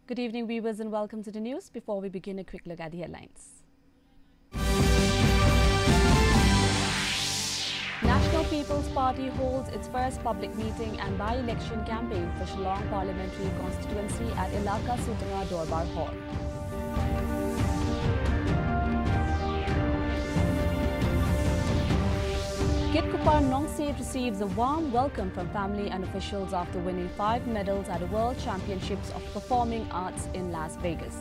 Good evening, viewers, and welcome to the news. Before we begin, a quick look at the headlines. National People's Party holds its first public meeting and by-election campaign for Shillong Parliamentary Constituency at Ilaka Sutanga Dorbar Hall. Kit Kupar Nongset receives a warm welcome from family and officials after winning 5 medals at the World Championships of Performing Arts in Las Vegas.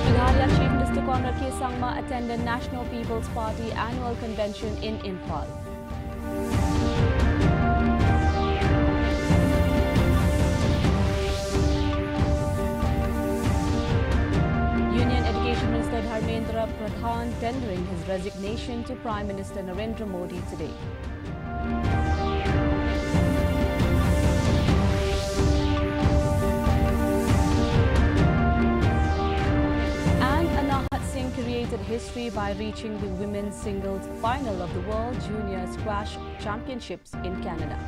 Meghalaya Chief Minister Conrad K. Sangma attended National People's Party annual convention in Imphal. Dharmendra Pradhan tendering his resignation to Prime Minister Narendra Modi today. And Anahat Singh created history by reaching the women's singles final of the World Junior Squash Championships in Canada.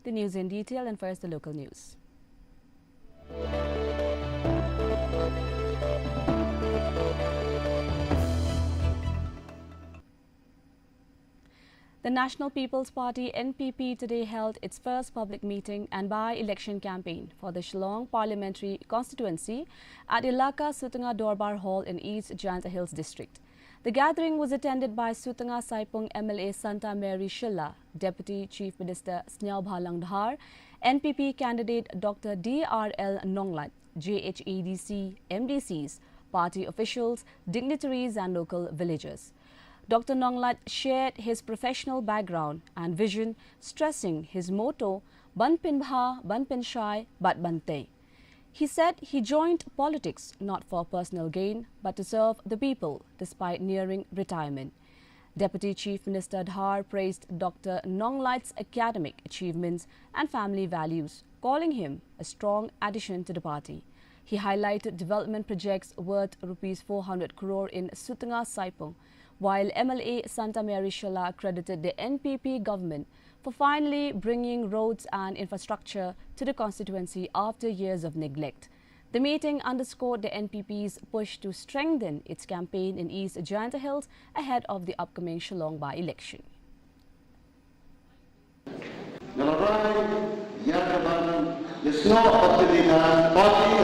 The news in detail, and first the local news. The National People's Party NPP today held its first public meeting and by-election campaign for the Shillong Parliamentary Constituency at Ilaka Sutanga Dorbar Hall in East Janta Hills District. The gathering was attended by Sutanga Saipung MLA Santa Mary Shilla, Deputy Chief Minister Snyao Bhalang Dhar, NPP candidate Dr. DRL Nonglat, JHADC, MDCs, party officials, dignitaries and local villagers. Dr. Nonglat shared his professional background and vision, stressing his motto, Ban Pin Bha, Ban Pin Shai, Bat Ban Te. He said he joined politics not for personal gain, but to serve the people despite nearing retirement. Deputy Chief Minister Dhar praised Dr. Nonglat's academic achievements and family values, calling him a strong addition to the party. He highlighted development projects worth Rs 400 crore in Sutanga Saipung, while MLA Santa Mary Shilla credited the NPP government for finally bringing roads and infrastructure to the constituency after years of neglect. The meeting underscored the NPP's push to strengthen its campaign in East Janta Hills ahead of the upcoming Shillong by-election.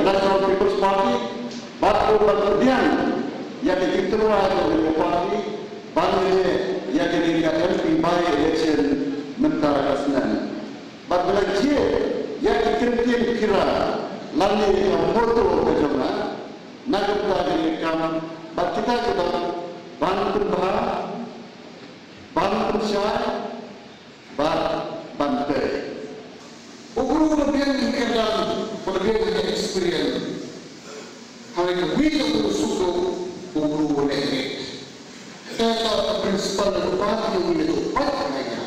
National People's Party, yang diketuai oleh parti, bangsa yang dirikan MP by-election mentara Kasnan. Berbelanja yang dikirim kira lalu motor berjumlah, nak kita dirikan, kita kita bantu bah, bantu saya, bantu. Uguru lebih kerana lebih experience, hari ini susu. Uguru negeri. Kata prinsipal parti itu partainya.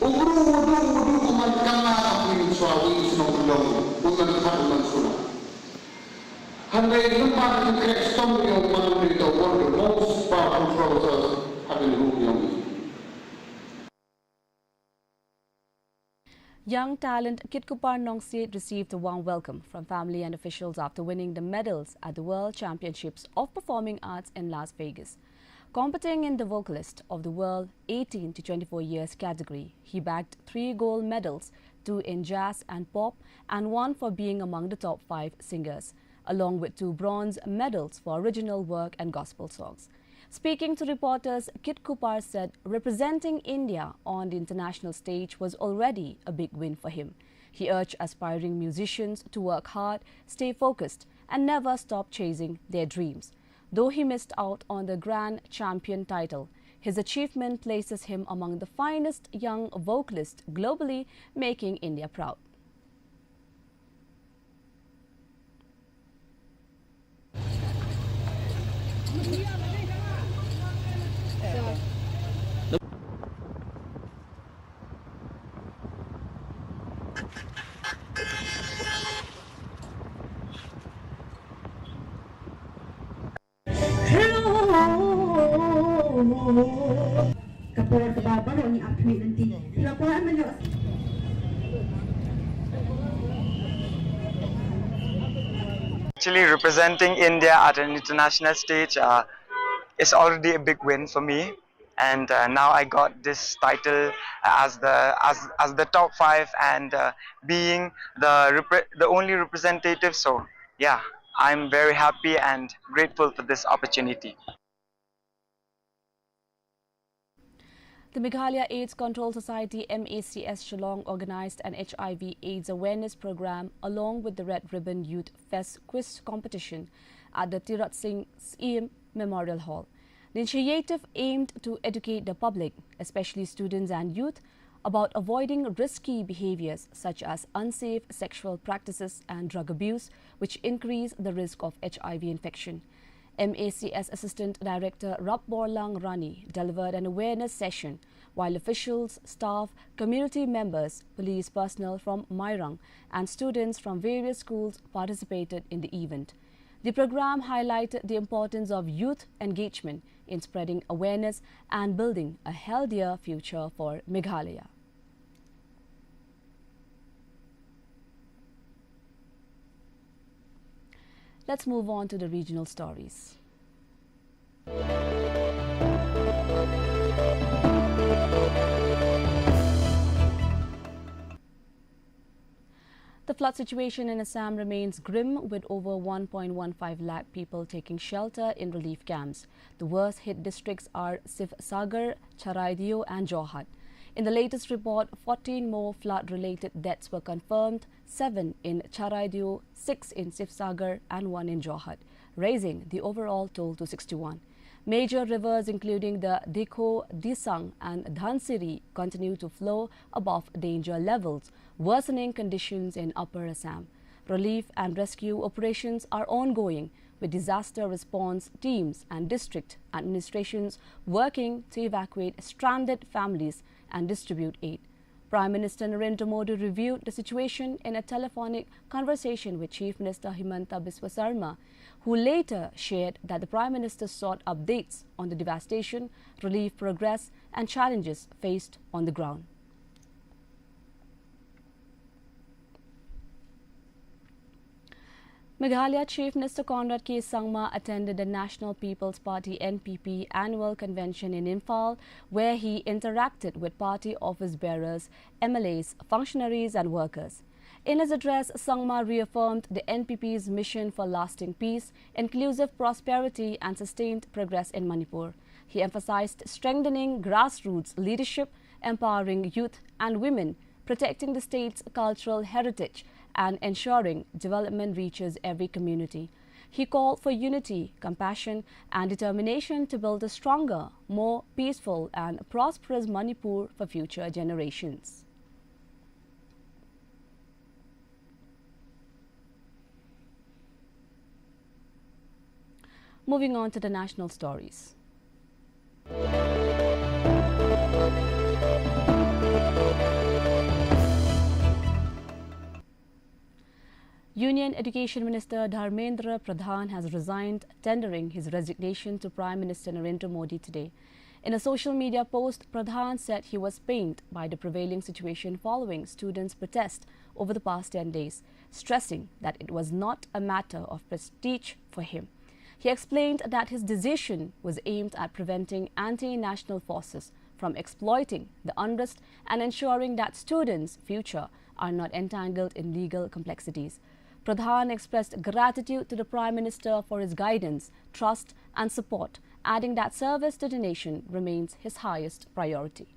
Uguru kumankanna apin suawi sunong kuman suna. Handai lemah krekstom yang menurut one of the most powerful process having rule yang. Young talent Kit Kupar Nongset received a warm welcome from family and officials after winning the medals at the World Championships of Performing Arts in Las Vegas. Competing in the Vocalist of the World 18 to 24 years category, he bagged 3 gold medals, 2 in jazz and pop and 1 for being among the top 5 singers, along with 2 bronze medals for original work and gospel songs. Speaking to reporters, Kit Kupar said representing India on the international stage was already a big win for him. He urged aspiring musicians to work hard, stay focused and never stop chasing their dreams. Though he missed out on the Grand Champion title, his achievement places him among the finest young vocalists globally, making India proud. tweet nanti. Laporan menurut Actually, representing India at an international stage is already a big win for me, and now I got this title as the top 5 and being the only representative. So yeah, I'm very happy and grateful for this opportunity. The Meghalaya AIDS Control Society MACS Shillong organised an HIV/AIDS awareness program along with the Red Ribbon Youth Fest quiz competition at the Tirat Singh Siem Memorial Hall. The initiative aimed to educate the public, especially students and youth, about avoiding risky behaviours such as unsafe sexual practices and drug abuse, which increase the risk of HIV infection. MACS Assistant Director Rapborlang Rani delivered an awareness session, while officials, staff, community members, police personnel from Mairang and students from various schools participated in the event. The program highlighted the importance of youth engagement in spreading awareness and building a healthier future for Meghalaya. Let's move on to the regional stories. The flood situation in Assam remains grim, with over 1.15 lakh people taking shelter in relief camps. The worst hit districts are Sivsagar, Charaideo and Jorhat. In the latest report, 14 more flood-related deaths were confirmed, 7 in Charaideo, 6 in Sivsagar and 1 in Jorhat, raising the overall toll to 61. Major rivers including the Dikho, Disang and Dhansiri continue to flow above danger levels, worsening conditions in Upper Assam. Relief and rescue operations are ongoing, with disaster response teams and district administrations working to evacuate stranded families and distribute aid. Prime Minister Narendra Modi reviewed the situation in a telephonic conversation with Chief Minister Himanta Biswa Sarma, who later shared that the Prime Minister sought updates on the devastation, relief progress and challenges faced on the ground. Meghalaya Chief Minister Conrad K. Sangma attended the National People's Party NPP annual convention in Imphal, where he interacted with party office bearers, MLAs, functionaries and workers. In his address, Sangma reaffirmed the NPP's mission for lasting peace, inclusive prosperity and sustained progress in Manipur. He emphasized strengthening grassroots leadership, empowering youth and women, protecting the state's cultural heritage and ensuring development reaches every community. He called for unity, compassion and determination to build a stronger, more peaceful and prosperous Manipur for future generations. Moving on to the national stories. Union Education Minister Dharmendra Pradhan has resigned, tendering his resignation to Prime Minister Narendra Modi today. In a social media post, Pradhan said he was pained by the prevailing situation following students' protest over the past 10 days, stressing that it was not a matter of prestige for him. He explained that his decision was aimed at preventing anti-national forces from exploiting the unrest and ensuring that students' future are not entangled in legal complexities. Pradhan expressed gratitude to the Prime Minister for his guidance, trust and support, adding that service to the nation remains his highest priority.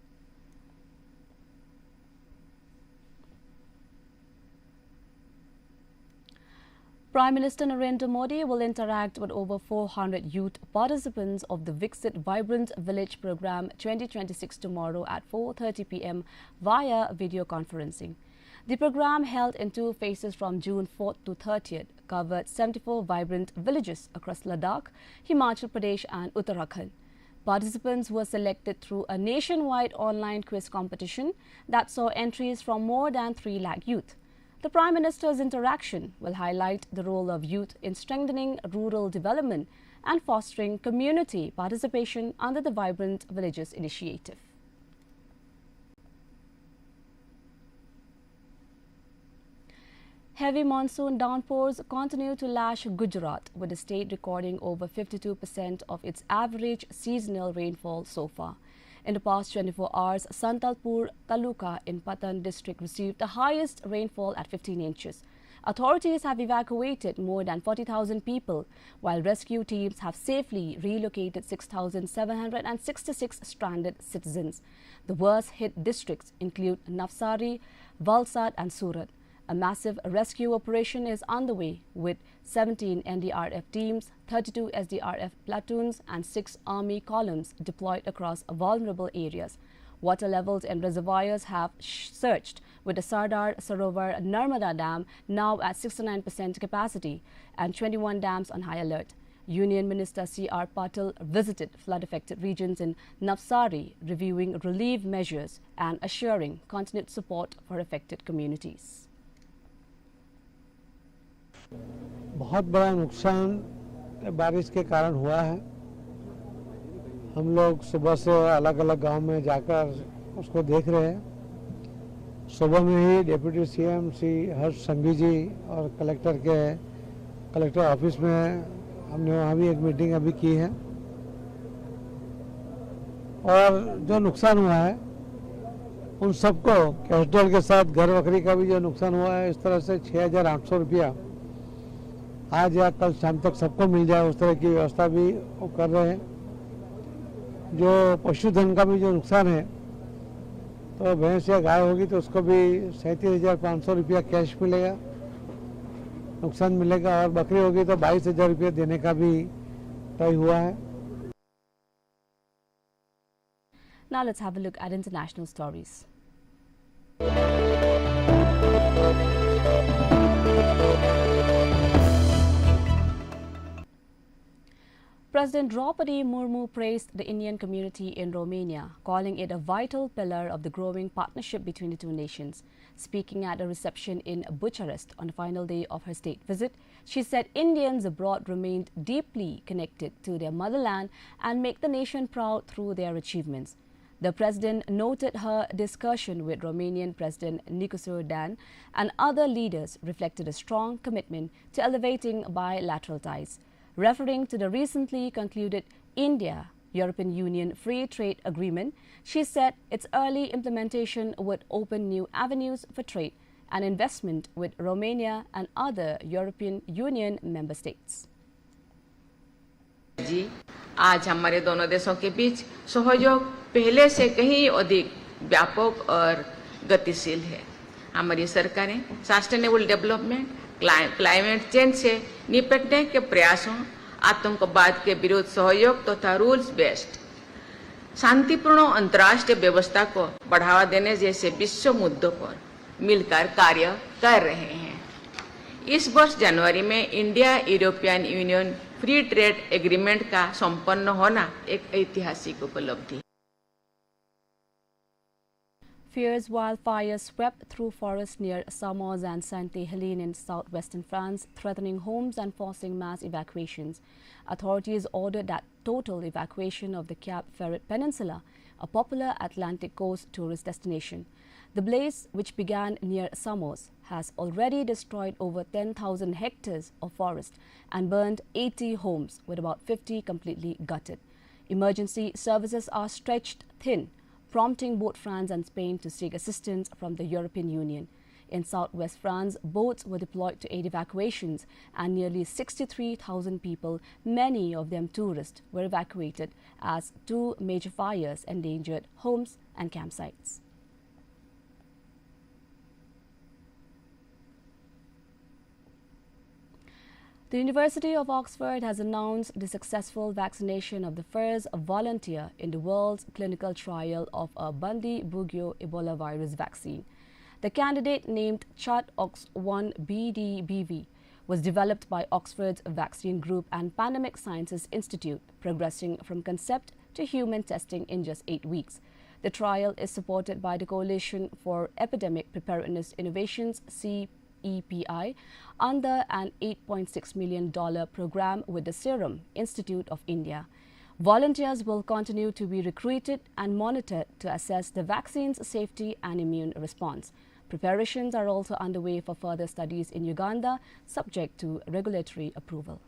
Prime Minister Narendra Modi will interact with over 400 youth participants of the Viksit Vibrant Village Programme 2026 tomorrow at 4:30 p.m. via video conferencing. The program, held in 2 phases from June 4th to 30th, covered 74 vibrant villages across Ladakh, Himachal Pradesh and Uttarakhand. Participants were selected through a nationwide online quiz competition that saw entries from more than 3 lakh youth. The Prime Minister's interaction will highlight the role of youth in strengthening rural development and fostering community participation under the Vibrant Villages initiative. Heavy monsoon downpours continue to lash Gujarat, with the state recording over 52% of its average seasonal rainfall so far. In the past 24 hours, Santalpur Taluka in Patan district received the highest rainfall at 15 inches. Authorities have evacuated more than 40,000 people, while rescue teams have safely relocated 6,766 stranded citizens. The worst hit districts include Navsari, Valsad and Surat. A massive rescue operation is underway with 17 NDRF teams, 32 SDRF platoons and 6 army columns deployed across vulnerable areas. Water levels in reservoirs have surged, with the Sardar Sarovar Narmada Dam now at 69% capacity and 21 dams on high alert. Union Minister C.R. Patil visited flood-affected regions in Navsari, reviewing relief measures and assuring continued support for affected communities. बहुत बड़ा नुकसान बारिश के कारण हुआ है। हम लोग सुबह से अलग अलग गांव में जाकर उसको देख रहे हैं। सुबह में ही डिप्टी सीएम श्री हर्ष संघवी जी और कलेक्टर ऑफिस में हमने वहाँ भी एक मीटिंग अभी की है और जो नुकसान हुआ है उन सबको कैपिटल के साथ घर वकरी का भी जो नुकसान हुआ है, इस तरह से 6,800 रुपया आज या कल शाम तक सबको मिल जाए, उस तरह की व्यवस्था भी वो कर रहे हैं। जो पशुधन का भी जो नुकसान है, तो भैंस या गाय होगी तो उसको भी 37,500 रुपया कैश मिलेगा, नुकसान मिलेगा, और बकरी होगी तो 22,000 रुपया देने का भी तय हुआ है। Now let's have a look at international stories. President Draupadi Murmu praised the Indian community in Romania, calling it a vital pillar of the growing partnership between the two nations. Speaking at a reception in Bucharest on the final day of her state visit, she said Indians abroad remained deeply connected to their motherland and make the nation proud through their achievements. The president noted her discussion with Romanian President Nicolae Dan and other leaders reflected a strong commitment to elevating bilateral ties. Referring to the recently concluded India-European Union Free Trade Agreement, she said its early implementation would open new avenues for trade and investment with Romania and other European Union member states. जी, आज हमारे दोनों देशों के बीच सहयोग पहले से कहीं अधिक व्यापक और गतिशील है। हमारी सरकारें सस्टेनेबल डेवलपमेंट, क्लाइमेट चेंज से निपटने के प्रयासों, आतंकवाद के विरुद्ध सहयोग तथा रूल्स बेस्ड शांतिपूर्ण अंतर्राष्ट्रीय व्यवस्था को बढ़ावा देने जैसे विश्व मुद्दों पर मिलकर कार्य कर रहे हैं। इस वर्ष जनवरी में India European union free trade agreement का संपन्न होना एक ऐतिहासिक उपलब्धि। Fierce wildfires swept through forests near Samos and Sainte-Helene in southwestern France, threatening homes and forcing mass evacuations. Authorities ordered that total evacuation of the Cap Ferret Peninsula, a popular Atlantic coast tourist destination. The blaze, which began near Samos, has already destroyed over 10,000 hectares of forest and burned 80 homes, with about 50 completely gutted. Emergency services are stretched thin, prompting both France and Spain to seek assistance from the European Union. In southwest France, boats were deployed to aid evacuations and nearly 63,000 people, many of them tourists, were evacuated as two major fires endangered homes and campsites. The University of Oxford has announced the successful vaccination of the first volunteer in the world's clinical trial of a Bundibugyo Ebola virus vaccine. The candidate, named ChAdOx1-BDBV, was developed by Oxford's Vaccine Group and Pandemic Sciences Institute, progressing from concept to human testing in just 8 weeks. The trial is supported by the Coalition for Epidemic Preparedness Innovations, CEPI, under an $8.6 million program with the Serum Institute of India. Volunteers will continue to be recruited and monitored to assess the vaccine's safety and immune response. Preparations are also underway for further studies in Uganda, subject to regulatory approval.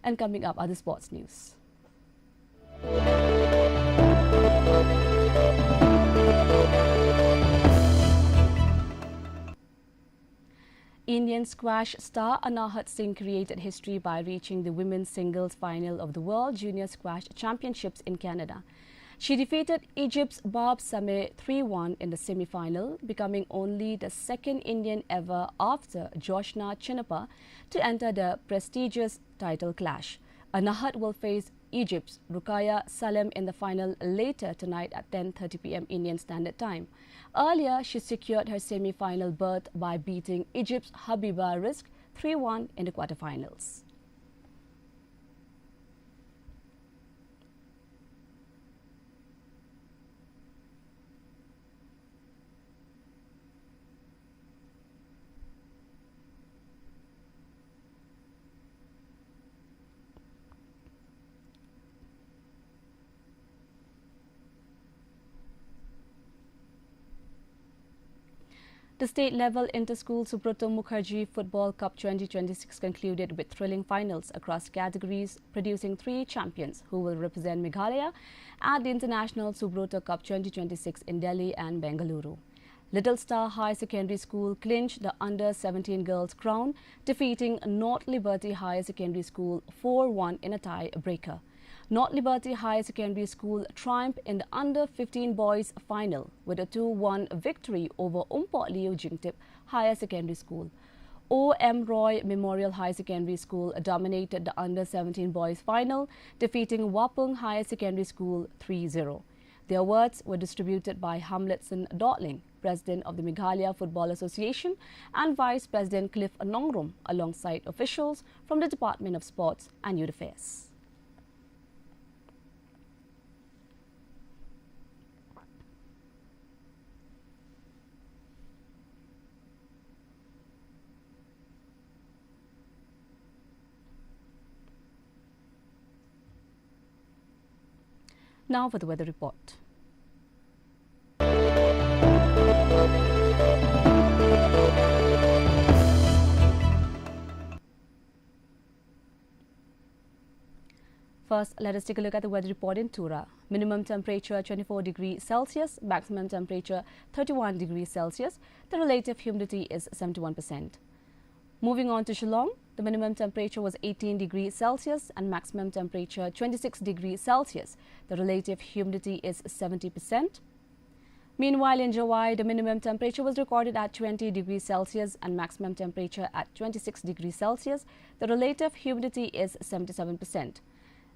And coming up are the sports news. Indian squash star Anahat Singh created history by reaching the women's singles final of the World Junior Squash Championships in Canada. She defeated Egypt's Barb Sameh 3-1 in the semi-final, becoming only the second Indian ever after Joshna Chinnappa to enter the prestigious title clash. Anahat will face Egypt's Ruqayya Salem in the final later tonight at 10:30 p.m. Indian Standard Time. Earlier, she secured her semi-final berth by beating Egypt's Habiba Rizk 3-1 in the quarterfinals. The state-level inter-school Subrata Mukherjee Football Cup 2026 concluded with thrilling finals across categories, producing 3 champions who will represent Meghalaya at the International Subrata Cup 2026 in Delhi and Bengaluru. Little Star High Secondary School clinched the under-17 girls crown, defeating North Liberty High Secondary School 4-1 in a tie-breaker. North Liberty High Secondary School triumphed in the under-15 boys final with a 2-1 victory over Umpot Leo Jingtip Higher Secondary School. O.M. Roy Memorial High Secondary School dominated the under-17 boys final, defeating Wapung Higher Secondary School 3-0. The awards were distributed by Hamletson Dotling, President of the Meghalaya Football Association, and Vice President Cliff Nongrum, alongside officials from the Department of Sports and Youth Affairs. Now for the weather report. First, let us take a look at the weather report in Tura. Minimum temperature 24 degrees Celsius, maximum temperature 31 degrees Celsius. The relative humidity is 71%. Moving on to Shillong, the minimum temperature was 18 degrees Celsius and maximum temperature 26 degrees Celsius. The relative humidity is 70%. Meanwhile, in Jawai, the minimum temperature was recorded at 20 degrees Celsius and maximum temperature at 26 degrees Celsius. The relative humidity is 77%.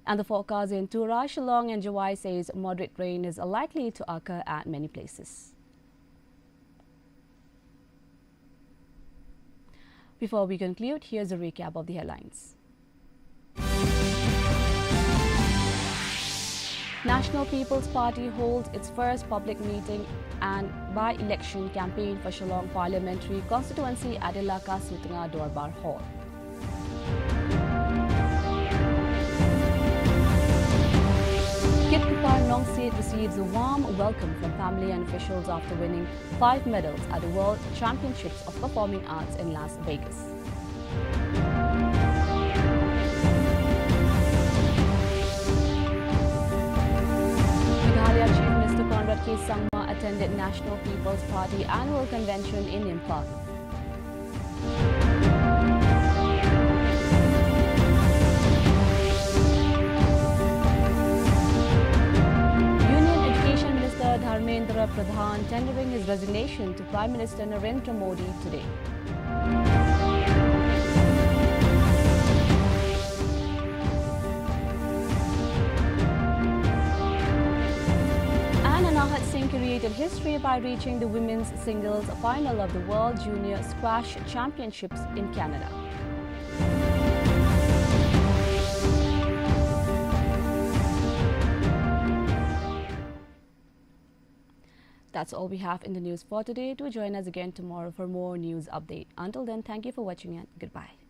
And the forecast in Tura, Shillong and Jawai says moderate rain is likely to occur at many places. Before we conclude, here's a recap of the headlines. National People's Party holds its first public meeting and by-election campaign for Shillong Parliamentary Constituency at Ilaka Sutunga Dorbar Hall. Kit Kupar Nongsit receives a warm welcome from family and officials after winning 5 medals at the World Championships of Performing Arts in Las Vegas. Meghalaya Chief Minister Conrad K. Sangma attended National People's Party annual convention in Imphal. Dharmendra Pradhan tendering his resignation to Prime Minister Narendra Modi today. And Anahat Singh created history by reaching the women's singles final of the World Junior Squash Championships in Canada. That's all we have in the news for today. Do join us again tomorrow for more news update. Until then, thank you for watching and goodbye.